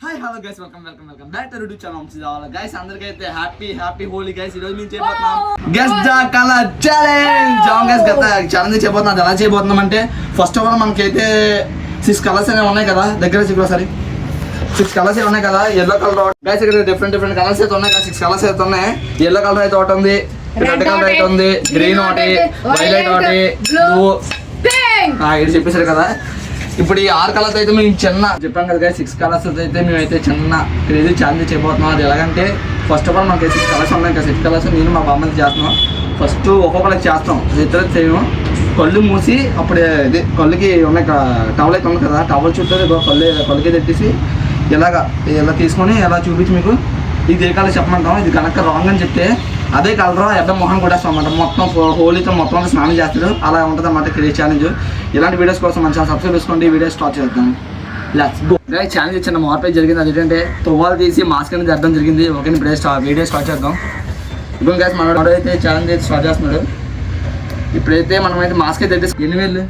Hi hello guys welcome back to YouTube channel వంశీదావాల guys అందరికీ అయితే హ్యాపీ హోలీ గైస్. ఈ రోజు మేము చేయబోతున్నాం guess the colour challenge. Guys గత ఛాలెంజ్ చేయబోతున్నాం. ఎలా చేయబోతున్నాం అంటే ఫస్ట్ ఆఫ్ ఆల్ మనకైతే 6 కలర్స్ అనేవి ఉన్నాయి కదా, దగ్గర ఒకసారి 6 కలర్స్ ఉన్నాయి కదా. ఎల్లో కలర్ గైస్ ఇక్కడ డిఫరెంట్ కలర్స్ అయితే ఉన్నాయి కదా. 6 కలర్స్ అయితే ఉన్నాయి. ఎల్లో కలర్ అయితే ఒకటి ఉంది, రెడ్ కలర్ అయితే ఉంది, గ్రీన్ ఒకటి, వైలెట్ ఒకటి, బ్లూ ఇది చెప్పేసారు కదా. ఇప్పుడు ఈ 6 కలర్స్ అయితే మేము చిన్న చెప్పాం కదా 6 కలర్స్ అయితే మేమైతే చిన్న క్రేజీ ఛాలెంజ్ చేయబోతున్నాం. అది ఎలాగంటే ఫస్ట్ ఆఫ్ ఆల్ మనకి 6 కలర్స్ ఉన్నాయి కదా. 6 కలర్స్ నేను మా బామ్మది చేస్తున్నాం. ఫస్ట్ ఒక్కొక్కరికి చేస్తాం, ఇద్దరు చేయము. కళ్ళు మూసి అప్పుడే ఇది కళ్ళుకి ఉన్నాయి టవల్ అయితే ఉంది కదా, టవల్ చుట్టూ కళ్ళుకి తెట్టేసి ఇలా తీసుకొని ఎలా చూపించి మీకు ఇది ఏ కలర్ చెప్పమంటాం. ఇది కనుక రాంగ్ అని చెప్తే అదే కలర్ అబ్బాయి మొహం కూడా అన్నమాట. మొత్తం హోలీతో మొత్తం స్నానం చేస్తాడు. అలా ఉంటుంది అన్నమాట క్రేజ్ ఛాలెంజ్. ఇలాంటి వీడియోస్ కోసం మంచిగా సబ్స్క్రైబ్ చేసుకోండి. వీడియో స్టార్ట్ చేద్దాం. Let's go. ఛాలెంజ్ చిన్న మార్పు జరిగింది. అదేంటంటే తువ్వాలు తీసి మాస్క్ అనేది అర్థం జరిగింది. ఓకే ఇప్పుడు వీడియో స్టార్ట్ చేద్దాం. ఇప్పుడు గైస్ మనోడు అయితే ఛాలెంజ్ అయితే స్టార్ట్ చేస్తున్నాడు. ఇప్పుడైతే మనం అయితే మాస్క్ అయితే ఎన్ని వేలు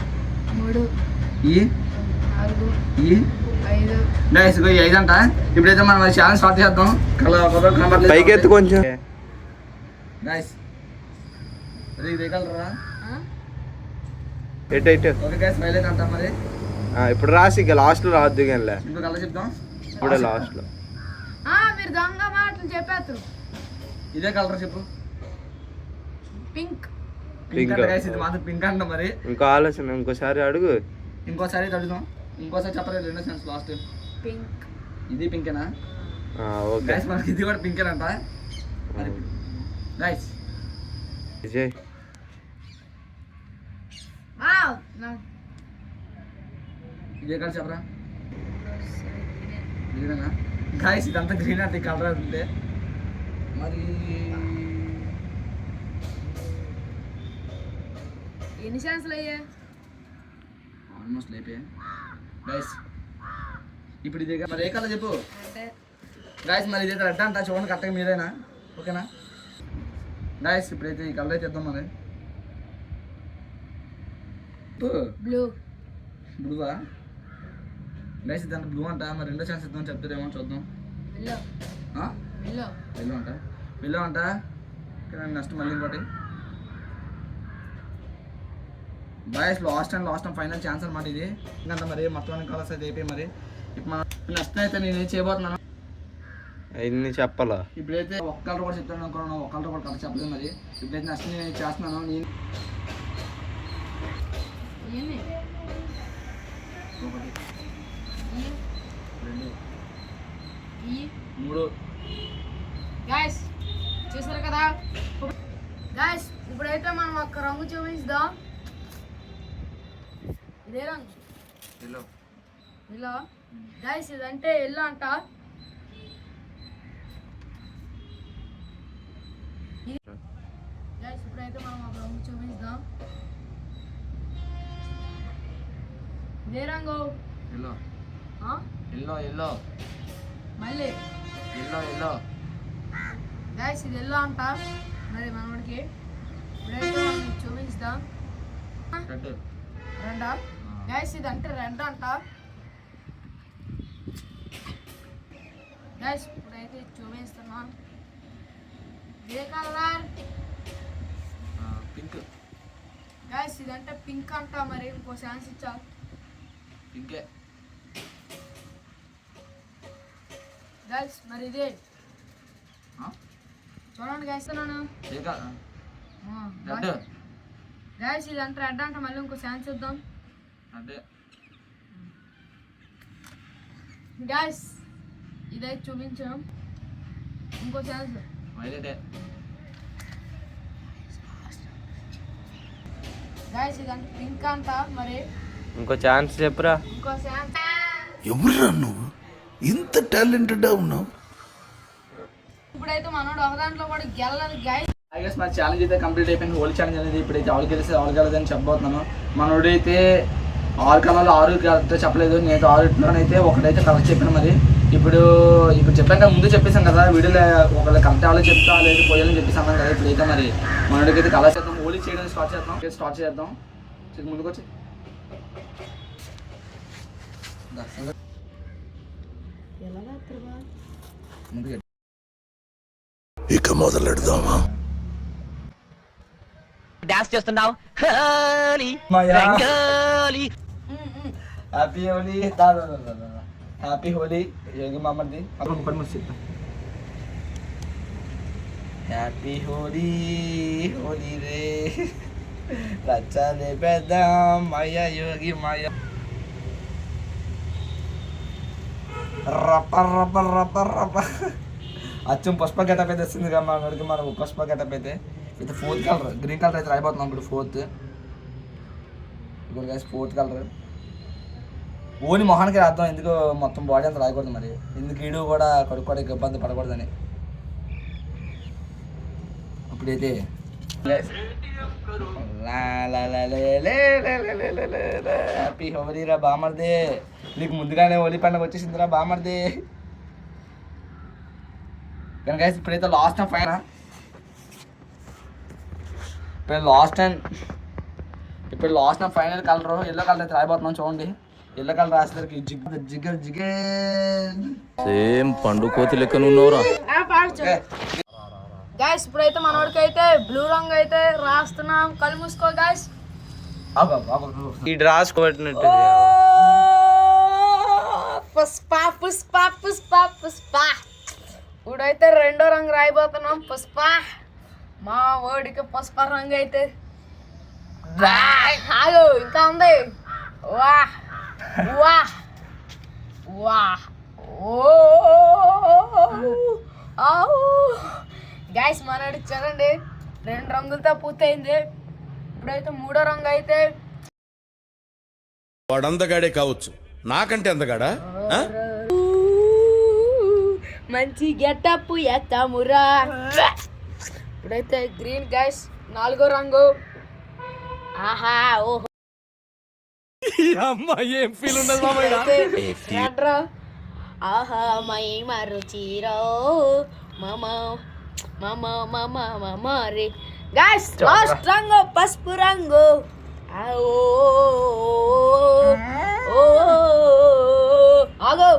గైస్ 5 అంట. ఇప్పుడైతే మనం ఛాలెంజ్ స్టార్ట్ చేద్దాం. పైకి ఎత్తు కొంచెం గైస్ ఇది కలరా ఎటు ఓకే గైస్ వైలెట్ అంట. మరి ఇప్పుడు రాసి ఇక లాస్ట్ లో రావద్దు కానీ ఇంకో కలర్ చెప్దాం. ఇప్పుడే లాస్ట్ లో మీరు దొంగ మాటలు చెప్పారు. ఇదే కలర్ చెప్పు. పింక్ పింక్ గైస్ ఇది మాత్రం పింక్ అంట. మరి ఇంకో ఆలోచన ఇంకోసారి అడుగు. ఇంకోసారి అడుగుదాం. ఇంకోసారి చెప్పలేదు రెండో ఛాన్స్ లాస్ట్. పింక్ ఇది పింకేనా? ఓకే గైస్ మనకి ఇది కూడా పింకేనంట. మరి గైస్ విజయ్ వావ్ ఇదే కలర్ చెప్పరా. గ్రీనేనా గైస్? ఇదంతా గ్రీన్ అంటే ఈ కలర్ అంటే మరి ఎన్ని ఛాన్స్లు అయ్యా? ఆల్మోస్ట్ అయిపోయా గైస్. ఇప్పుడు ఇదే మరి ఏ కలర్ చెప్పు గైస్. మరి ఇదైతే రెడ్ అంట. చూడండి కరెక్ట్గా మీరేనా? ఓకేనా గైస్? ఇప్పుడైతే ఈ కలర్ అయితే ఇద్దాం. మరి బ్లూవా గైస్? ఇదంతా బ్లూ అంట. మరి రెండో ఛాన్స్ ఇద్దాం చెప్తారేమో చూద్దాం. ఎల్లో అంట. నెక్స్ట్ మళ్ళీ ఇంకోటి boys last and final chance అనమాట ఇది. ఎందుకంటే మరి మొత్తం కలర్స్ అయితే అయిపోయి మరి ఇప్పుడు మనం నెక్స్ట్ అయితే నేను ఏం చేయబోతున్నాను ఇన్ని చెప్పాలా. ఇప్పుడైతే ఒక కలర్ కూడా చెప్తాను అనుకున్నాను. ఒక కలర్ కూడా చెప్పలేదు. మరి ఇప్పుడైతే నెక్స్ట్ నేను చేస్తున్నాను. నేను 1 2 3 గైస్ చూసారు కదా. గైస్ ఇప్పుడైతే మనం ఒక రంగు చూపిస్తాం. ఇదే రంగు ఎల్లో గైస్. ఇదంటే ఎల్లో అంట. గైస్ ఇప్పుడైతే మనం ఒక రంగు చూపిస్తాం. ఇదే రంగు ఎల్లో మళ్ళీ ఎల్లో గైస్ ఇది ఎల్లో అంట. మరి మనోడికి ఇప్పుడైతే మనం చూపిస్తాం. రెండా గైస్? ఇదంటే రెడ్ అంట. గైస్ ఇప్పుడైతే చూపిస్తున్నాం. ఏ కలర్? పింక్ గైస్ ఇదంటే పింక్ అంట. మరి ఇంకో ఛాన్స్ ఇచ్చా. పింకే గైస్ మరి ఇదే చూడండి గైస్. గైస్ ఇదంటే రెడ్ అంట. మళ్ళీ ఇంకో ఛాన్స్ ఇద్దాం. గైస్ ఇదైతే చూపించాం. ఇంకో ఛాన్స్ గైస్ ఇదంటే పింక్ అంట. మరి ఇంకో ఛాన్స్ చెప్పురా. ఇంకో ఛాన్స్. ఎవరురా నువ్వు ఇంత టాలెంటెడ్ ఉన్నావు? ఇప్పుడైతే మనోడు ఒక దాంట్లో కూడా గెలలేదు గైస్. గైస్ మన ఛాలెంజ్ అయితే కంప్లీట్ అయిపోయింది. హోలీ ఛాలెంజ్ అనేది ఇప్పుడైతే ఆల్ గెలిస్తే అని చెప్పబోతున్నాను. మనోడైతే 6 కలర్లు 6 కరెక్ట్ చెప్పలేదు. నేను 6లోనైతే ఒకటైతే కరెక్ట్ చెప్పాను. మరి ఇప్పుడు చెప్పాను కదా, ముందు చెప్పేసాం కదా వీడియోలో. ఒకవేళ కరెక్ట్ అవ్వాలి చెప్తా లేదు పోయాలని చెప్పేసి అన్నాం కదా. ఇప్పుడైతే మరి మనోడికి అయితే కలర్ చేద్దాం. హోలీ చేయడం స్టార్ట్ చేద్దాం. ముందుకు వచ్చి ఎలా రాత్రి బా ముందుగా ఇక మొదలెడదామా? హ్యాపీ హోలీ హ్యాపీ హోలీ యోగి మామది హ్యాపీ హోలీ హోలీ రే రచ్చలే పెద్దాం మాయ యోగి మాయ రప్ప రప్ప రప్ప రప్ప అచ్చం పుష్ప గెటప్ అయితే వస్తుంది కదా మనకి మనం పుష్ప గెటప్ అయితే ఇది 4th కలర్ గ్రీన్ కలర్ అయితే రాయిపోతున్నాం ఇప్పుడు 4th ఇప్పుడు గైస్ 4th కలర్ ఓని మొహానికి రాద్దాం ఎందుకు మొత్తం బాడీ అంతా రాయకూడదు మరి ఎందుకు ఈడు కూడా కడుక్కోవడానికి ఇబ్బంది పడకూడదని ఇప్పుడైతే హ్యాపీ హోలీ రా బామర్దే నీకు ముందుగానే హోలీ పండుగ వచ్చేసిందిరా బామర్దే కానీ గైస్ ఇప్పుడైతే లాస్ట్ టైం ఫైన్ ఇప్పుడు last time final colour yellow colour అయితే రాయిపోతున్నాం చూడండి ఎల్లో కలర్ రాసేసరికి జిగర్ జిగర్ సేమ్ పండు కోతి లెక్కనున్నవరా. గైస్ ఇప్పుడైతే మనోడికి అయితే బ్లూ రంగు అయితే రాస్తున్నాం. కళ్ళు మూసుకో గైస్. ఇది రాసుకోబెట్టినట్టు పుష్ప పుష్ప పుష్ప పుష్ప. ఇప్పుడైతే రెండో రంగు రాయిపోతున్నాం పుష్ప. మా ఓడికి పుష్ప రంగు అయితే ఆగు ఇంకా ఉంది. వా వా వా ఓ గైస్ మనోడి చూడండి 2 రంగులతో పూర్తయింది. ఇప్పుడైతే 3వ రంగు అయితే వాడందగాడే కావచ్చు, నాకంటే అందగాడా? మంచి గెటప్ ఎత్తామురా. ఇప్పుడైతే గ్రీన్ గైస్ 4వ రంగు. ఆహా ఓహో ఏం ఫీల్ ఉండదు రెడ్. ఆహా మై మరుచిరో మమ మమ మమ మమ రే. గైస్ లాస్ట్ రంగు పసుపు రంగు. ఆగో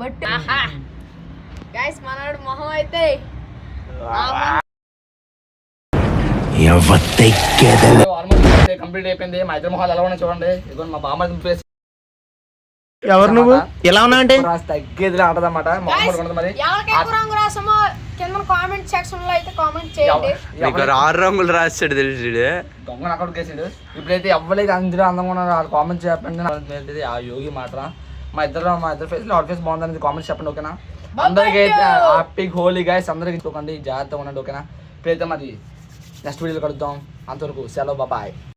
బట్ ఆహా గైస్ మనోడు మొహం అయితే కంప్లీట్ అయిపోయింది. మా ఇద్దరు మొహాలు ఎలా ఉన్నాయి చూడండి. ఇదిగో మా బామ్మ ఫేస్ ఎవరు నువ్వు ఎలా ఉన్నా అంటే తగ్గేది ఆటదన్నమాట. మరి ఎవరికి రంగు రాసామో కింద కామెంట్ సెక్షన్ లో అయితే కామెంట్ చేయండి. నీకు 6 రంగులు రాసాడు తెలుసు దొంగ అక్కడ కేసాడు. ఇప్పుడైతే ఎవ్వలేదు అందరూ అందంగా ఉన్నారు కామెంట్ చెప్పండి. ఆ యోగి మాట మా ఇద్దరు ఫేస్ ఆల్ ఫేస్ బాగుంది కామెంట్స్ చెప్పండి ఓకేనా. అందరికీ అయితే హ్యాపీ హోలీ గైస్ అందరికీ చూడండి జాగ్రత్తగా ఉండండి ఓకేనా. ఇప్పుడైతే మరి నెక్స్ట్ వీడియోలో కలుద్దాం. అంతవరకు సెలవు బాయ్.